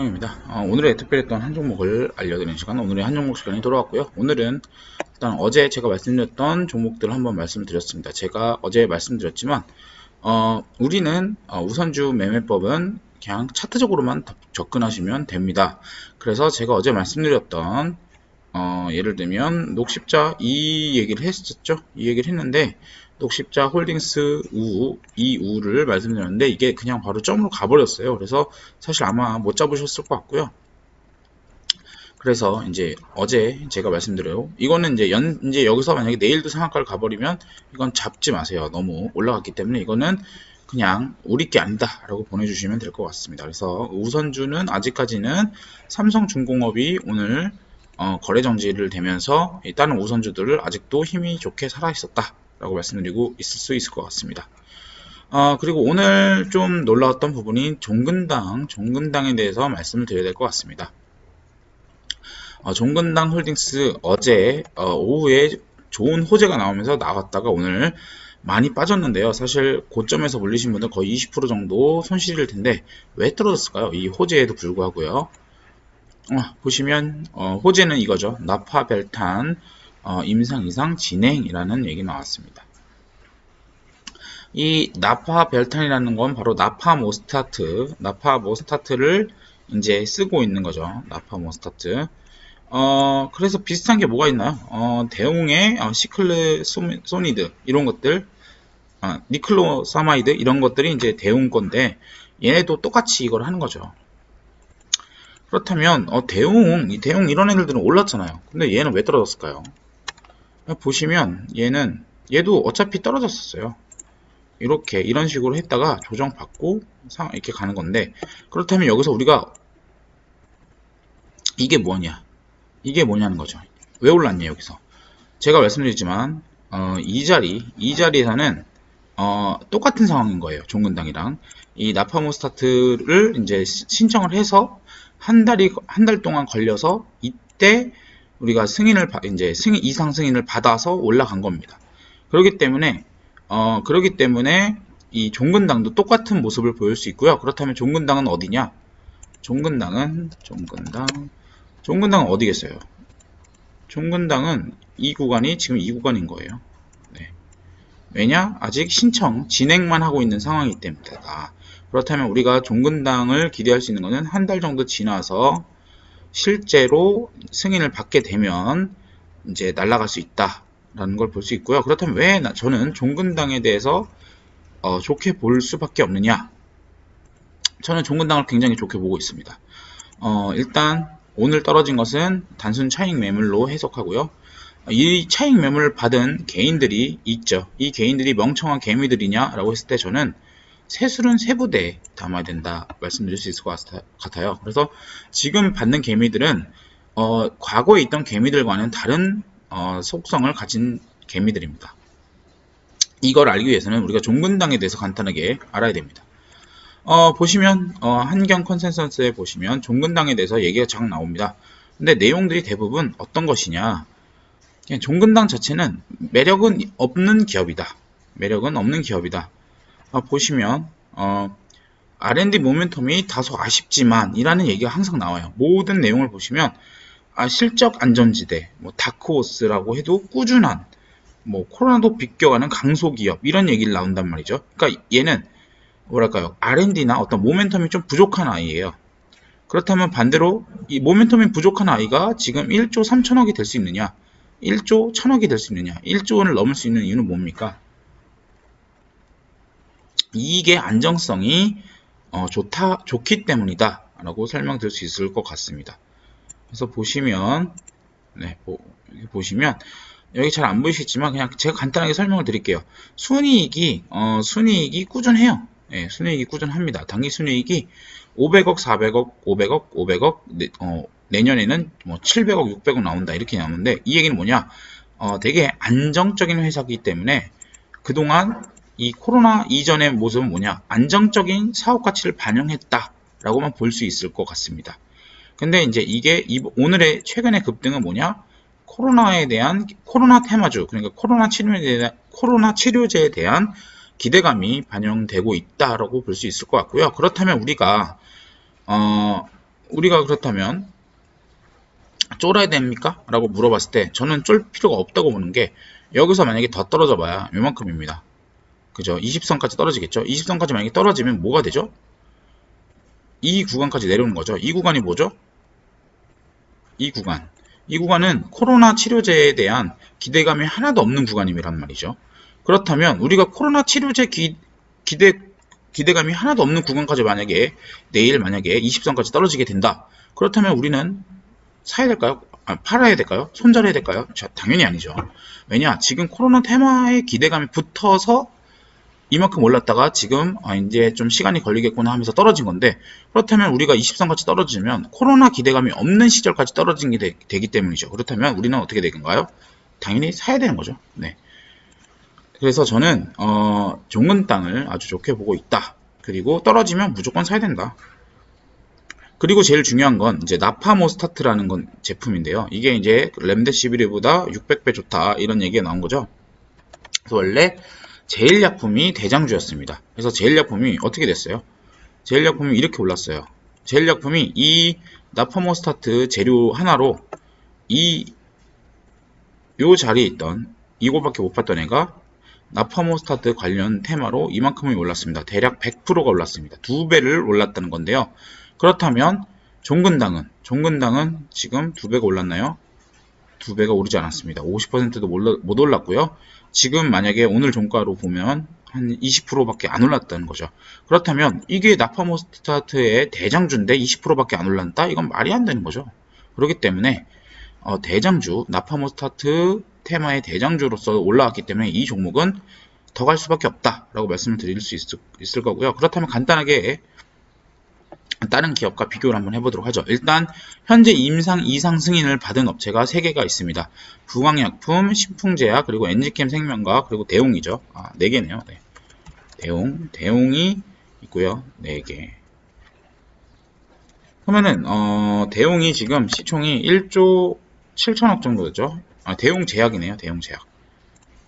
최영입니다. 오늘의 특별했던 한 종목을 알려드리는 시간, 오늘의 한 종목 시간이 돌아왔고요. 오늘은 일단 어제 제가 말씀드렸던 종목들을 한번 말씀을 드렸습니다. 제가 어제 말씀드렸지만 우리는 우선주 매매법은 그냥 차트적으로만 접근하시면 됩니다. 그래서 제가 어제 말씀드렸던 예를 들면 녹십자 이 얘기를 했었죠. 이 얘기를 했는데 녹십자 홀딩스 이 우를 말씀드렸는데 이게 그냥 바로 점으로 가버렸어요. 그래서 사실 아마 못 잡으셨을 것 같고요. 그래서 이제 어제 제가 말씀드려요. 이거는 이제 여기서 만약에 내일도 상한가를 가버리면 이건 잡지 마세요. 너무 올라갔기 때문에 이거는 그냥 우리 게 아니다 라고 보내주시면 될 것 같습니다. 그래서 우선주는 아직까지는 삼성중공업이 오늘 거래 정지를 되면서 다른 우선주들을 아직도 힘이 좋게 살아 있었다 라고 말씀드리고 있을 수 있을 것 같습니다. 그리고 오늘 좀 놀라웠던 부분이 종근당에 대해서 말씀을 드려야 될 것 같습니다. 종근당 홀딩스 어제 오후에 좋은 호재가 나오면서 나왔다가 오늘 많이 빠졌는데요. 사실 고점에서 몰리신 분들 거의 20% 정도 손실일 텐데 왜 떨어졌을까요? 이 호재에도 불구하고요. 보시면 호재는 이거죠. 나파벨탄 임상 이상 진행이라는 얘기 나왔습니다. 이 나파벨탄이라는 건 바로 나파모스타트를 이제 쓰고 있는 거죠. 나파모스타트. 그래서 비슷한 게 뭐가 있나요? 대웅의 시클르소니드 이런 것들, 니클로사마이드 이런 것들이 이제 대웅 건데 얘네도 똑같이 이걸 하는 거죠. 그렇다면 대웅 이런 애들은 올랐잖아요. 근데 얘는 왜 떨어졌을까요? 보시면 얘도 어차피 떨어졌었어요. 이렇게 이런 식으로 했다가 조정받고 이렇게 가는 건데, 그렇다면 여기서 우리가 이게 뭐냐는 거죠. 왜 올랐냐 여기서. 제가 말씀드렸지만 이 자리에서는 똑같은 상황인 거예요. 종근당이랑 이 나파모스타트를 이제 신청을 해서 한 달 동안 걸려서 이때 우리가 이상 승인을 받아서 올라간 겁니다. 그렇기 때문에 이 종근당도 똑같은 모습을 보일 수 있고요. 그렇다면 종근당은 어디냐? 종근당은 어디겠어요? 종근당은 이 구간이 지금 이 구간인 거예요. 네. 왜냐? 아직 진행만 하고 있는 상황이기 때문이다. 그렇다면 우리가 종근당을 기대할 수 있는 것은 한 달 정도 지나서 실제로 승인을 받게 되면 이제 날아갈 수 있다라는 걸 볼 수 있고요. 그렇다면 왜 저는 종근당에 대해서 좋게 볼 수밖에 없느냐? 저는 종근당을 굉장히 좋게 보고 있습니다. 일단 오늘 떨어진 것은 단순 차익 매물로 해석하고요. 이 차익 매물을 받은 개인들이 있죠. 이 개인들이 멍청한 개미들이냐라고 했을 때 저는 세술은 세부대에 담아야 된다 말씀드릴 수 있을 것 같아요. 그래서 지금 받는 개미들은 과거에 있던 개미들과는 다른 속성을 가진 개미들입니다. 이걸 알기 위해서는 우리가 종근당에 대해서 간단하게 알아야 됩니다. 보시면 한경 컨센서스에 보시면 종근당에 대해서 얘기가 쫙 나옵니다. 근데 내용들이 대부분 어떤 것이냐, 그냥 종근당 자체는 매력은 없는 기업이다. 보시면 R&D 모멘텀이 다소 아쉽지만 이라는 얘기가 항상 나와요. 모든 내용을 보시면 실적 안전지대, 다크호스라고 해도 꾸준한, 코로나도 비껴가는 강소기업 이런 얘기를 나온단 말이죠. 그러니까 얘는 뭐랄까요, R&D나 어떤 모멘텀이 좀 부족한 아이예요. 그렇다면 반대로 이 모멘텀이 부족한 아이가 지금 1조 3천억이 될 수 있느냐, 1조 1000억이 될 수 있느냐, 1조 원을 넘을 수 있는 이유는 뭡니까? 이익의 안정성이 좋기 때문이다 라고 설명드릴 수 있을 것 같습니다. 그래서 보시면 여기 잘 안 보이시겠지만 그냥 제가 간단하게 설명을 드릴게요. 순이익이 꾸준해요. 네, 순이익이 꾸준합니다. 당기 순이익이 500억, 400억, 500억, 500억, 내년에는 700억, 600억 나온다 이렇게 나오는데, 이 얘기는 뭐냐? 되게 안정적인 회사이기 때문에 그동안 이 코로나 이전의 모습은 뭐냐? 안정적인 사업 가치를 반영했다라고만 볼 수 있을 것 같습니다. 근데 이제 이게 오늘의 최근의 급등은 뭐냐? 코로나 테마주, 그러니까 코로나 치료제에 대한 기대감이 반영되고 있다라고 볼 수 있을 것 같고요. 그렇다면 우리가 우리가 그렇다면 쫄아야 됩니까? 라고 물어봤을 때 저는 쫄 필요가 없다고 보는 게, 여기서 만약에 더 떨어져 봐야 요만큼입니다. 그죠? 20선까지 떨어지겠죠? 20선까지 만약에 떨어지면 뭐가 되죠? 이 구간까지 내려오는 거죠. 이 구간이 뭐죠? 이 구간. 이 구간은 코로나 치료제에 대한 기대감이 하나도 없는 구간이란 말이죠. 그렇다면 우리가 코로나 치료제 기대감이 하나도 없는 구간까지 만약에 내일 만약에 20선까지 떨어지게 된다. 그렇다면 우리는 사야 될까요? 팔아야 될까요? 손절해야 될까요? 당연히 아니죠. 왜냐? 지금 코로나 테마에 기대감이 붙어서 이만큼 올랐다가 지금 이제 좀 시간이 걸리겠구나 하면서 떨어진 건데, 그렇다면 우리가 20선까지 떨어지면 코로나 기대감이 없는 시절까지 떨어진 게 되기 때문이죠. 그렇다면 우리는 어떻게 되는가요? 당연히 사야 되는 거죠. 네. 그래서 저는 종근 땅을 아주 좋게 보고 있다. 그리고 떨어지면 무조건 사야 된다. 그리고 제일 중요한 건 이제 나파모스타트라는 건 제품인데요. 이게 이제 렘데시비르보다 600배 좋다 이런 얘기가 나온 거죠. 그래서 원래 제일약품이 대장주였습니다. 그래서 제일약품이 어떻게 됐어요? 제일약품이 이렇게 올랐어요. 제일약품이 이 나파모스타트 재료 하나로 요 자리에 있던 이거밖에 못 봤던 애가 나파모스타트 관련 테마로 이만큼이 올랐습니다. 대략 100%가 올랐습니다. 2배를 올랐다는 건데요. 그렇다면 종근당은 지금 2배가 올랐나요? 2배가 오르지 않았습니다. 50%도 못 올랐고요. 지금 만약에 오늘 종가로 보면 한 20%밖에 안 올랐다는 거죠. 그렇다면 이게 나파모스타트의 대장주인데 20%밖에 안 올랐다? 이건 말이 안 되는 거죠. 그렇기 때문에 대장주, 나파모스타트 테마의 대장주로서 올라왔기 때문에 이 종목은 더 갈 수밖에 없다라고 말씀을 드릴 수 있을 거고요. 그렇다면 간단하게 다른 기업과 비교를 한번 해보도록 하죠. 일단 현재 임상 이상 승인을 받은 업체가 3개가 있습니다. 부광약품, 신풍제약, 그리고 엔지캠 생명과학, 그리고 대웅이죠. 4개네요. 네. 대웅이 있고요. 4개. 그러면은 대웅이 지금 시총이 1조 7천억 정도죠. 대웅제약이네요. 대웅제약.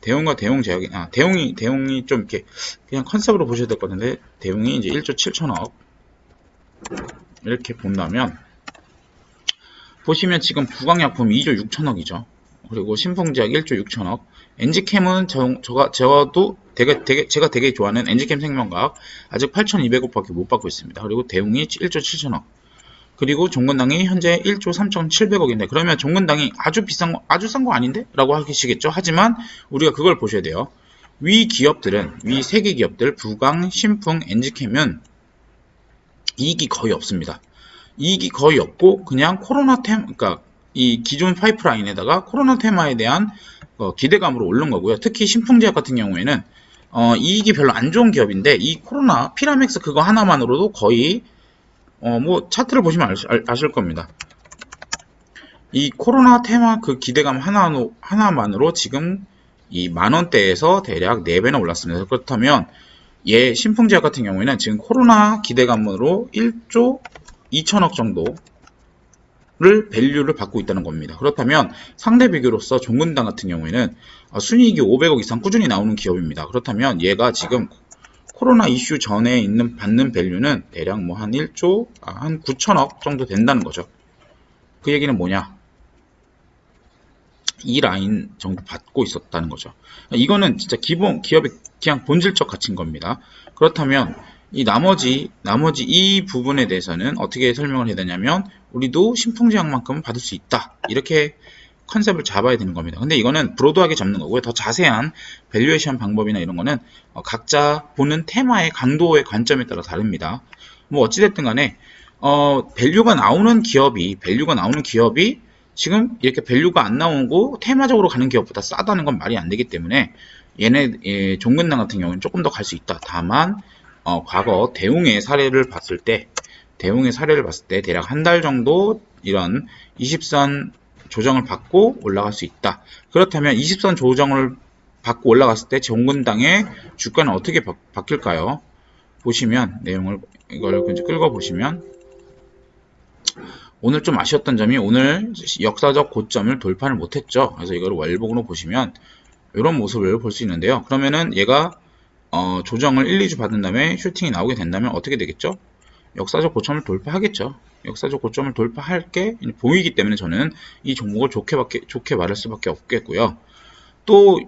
대웅과 대웅제약이 대웅이 좀 이렇게 그냥 컨셉으로 보셔야 될 것 같은데, 대웅이 이제 1조 7천억 이렇게 본다면, 보시면 지금 부광약품 2조 6천억이죠. 그리고 신풍제약 1조 6천억. 엔지캠은 제가 되게 좋아하는 엔지캠 생명과학 아직 8,200억밖에 못 받고 있습니다. 그리고 대웅이 1조 7천억. 그리고 종근당이 현재 1조 3,700억인데, 그러면 종근당이 아주 싼 거 아닌데? 라고 하시겠죠. 하지만 우리가 그걸 보셔야 돼요. 위 3개 기업들, 부광, 신풍, 엔지캠은 이익이 거의 없습니다. 이익이 거의 없고 그냥 코로나 테마, 그러니까 이 기존 파이프라인에다가 코로나 테마에 대한 기대감으로 오른 거고요. 특히 신풍제약 같은 경우에는 이익이 별로 안 좋은 기업인데, 이 코로나 피라맥스 그거 하나만으로도 거의 뭐 차트를 보시면 아실 겁니다. 이 코로나 테마 그 기대감 하나만으로 지금 이 만원대에서 대략 4배나 올랐습니다. 그렇다면 신풍제약 같은 경우에는 지금 코로나 기대감으로 1조 2천억 정도를 밸류를 받고 있다는 겁니다. 그렇다면 상대 비교로서 종근당 같은 경우에는 순이익이 500억 이상 꾸준히 나오는 기업입니다. 그렇다면 얘가 지금 코로나 이슈 전에 받는 밸류는 대략 뭐 한 1조, 한 9천억 정도 된다는 거죠. 그 얘기는 뭐냐? 이 라인 정도 받고 있었다는 거죠. 이거는 진짜 기업의 그냥 본질적 가치인 겁니다. 그렇다면 이 나머지 이 부분에 대해서는 어떻게 설명을 해야 되냐면, 우리도 신풍제약만큼은 받을 수 있다. 이렇게 컨셉을 잡아야 되는 겁니다. 근데 이거는 브로드하게 잡는 거고요. 더 자세한 밸류에이션 방법이나 이런 거는 각자 보는 테마의 강도의 관점에 따라 다릅니다. 뭐 어찌됐든 간에 밸류가 나오는 기업이 지금 이렇게 밸류가 안 나오고 테마적으로 가는 기업보다 싸다는 건 말이 안 되기 때문에 종근당 같은 경우는 조금 더 갈 수 있다. 다만 과거 대웅의 사례를 봤을 때 대략 한 달 정도 이런 20선 조정을 받고 올라갈 수 있다. 그렇다면 20선 조정을 받고 올라갔을 때 종근당의 주가는 어떻게 바뀔까요? 보시면 내용을 이걸 끌고 보시면, 오늘 좀 아쉬웠던 점이 오늘 역사적 고점을 돌파를 못했죠. 그래서 이걸 월봉으로 보시면 이런 모습을 볼 수 있는데요. 그러면은 얘가 조정을 1, 2주 받은 다음에 슈팅이 나오게 된다면 어떻게 되겠죠? 역사적 고점을 돌파하겠죠. 역사적 고점을 돌파할 게 보이기 때문에 저는 이 종목을 좋게 말할 수밖에 없겠고요. 또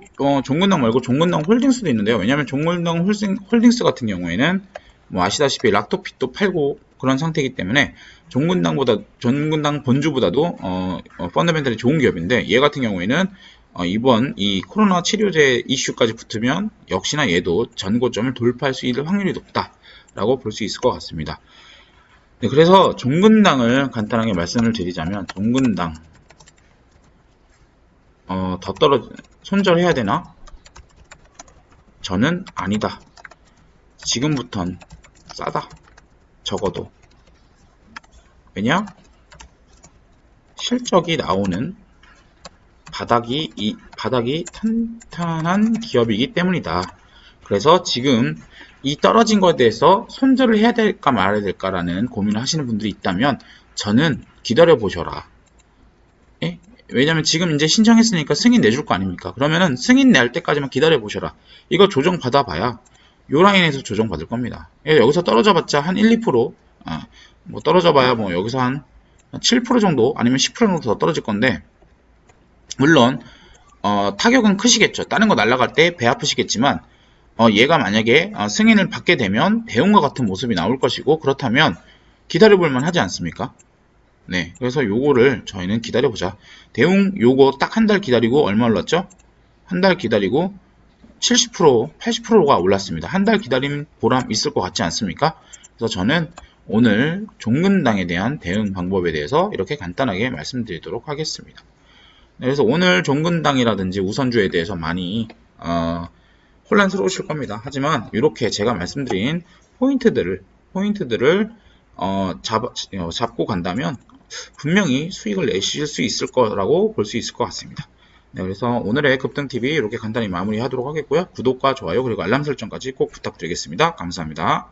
종근당 말고 종근당 홀딩스도 있는데요. 왜냐하면 종근당 홀딩스 같은 경우에는 뭐 아시다시피 락토핏도 팔고 그런 상태이기 때문에 종근당 본주보다도 펀더멘털이 좋은 기업인데, 얘 같은 경우에는 이번 이 코로나 치료제 이슈까지 붙으면 역시나 얘도 전고점을 돌파할 수 있을 확률이 높다라고 볼 수 있을 것 같습니다. 네, 그래서 종근당을 간단하게 말씀을 드리자면, 종근당 더 손절해야 되나? 저는 아니다. 지금부턴 싸다. 적어도. 왜냐? 실적이 나오는 바닥이 탄탄한 기업이기 때문이다. 그래서 지금 이 떨어진 것에 대해서 손절을 해야 될까 말아야 될까라는 고민을 하시는 분들이 있다면 저는 기다려 보셔라. 예? 왜냐면 지금 이제 신청했으니까 승인 내줄 거 아닙니까? 그러면은 승인 낼 때까지만 기다려 보셔라. 이거 조정 받아봐야 요 라인에서 조정 받을 겁니다. 여기서 떨어져 봤자 한 1, 2%, 뭐 떨어져 봐야 뭐 여기서 한 7% 정도 아니면 10% 정도 더 떨어질 건데, 물론 타격은 크시겠죠. 다른 거 날아갈 때 배 아프시겠지만 얘가 만약에 승인을 받게 되면 대웅과 같은 모습이 나올 것이고, 그렇다면 기다려볼 만 하지 않습니까? 네, 그래서 요거를 저희는 기다려보자. 대웅 요거 딱 한 달 기다리고 얼마 올랐죠? 한 달 기다리고 70%, 80%가 올랐습니다. 한 달 기다림 보람 있을 것 같지 않습니까? 그래서 저는 오늘 종근당에 대한 대응 방법에 대해서 이렇게 간단하게 말씀드리도록 하겠습니다. 네, 그래서 오늘 종근당이라든지 우선주에 대해서 많이 혼란스러우실 겁니다. 하지만 이렇게 제가 말씀드린 포인트들을 잡고 간다면 분명히 수익을 내실 수 있을 거라고 볼 수 있을 것 같습니다. 네, 그래서 오늘의 급등TV 이렇게 간단히 마무리하도록 하겠고요. 구독과 좋아요 그리고 알람 설정까지 꼭 부탁드리겠습니다. 감사합니다.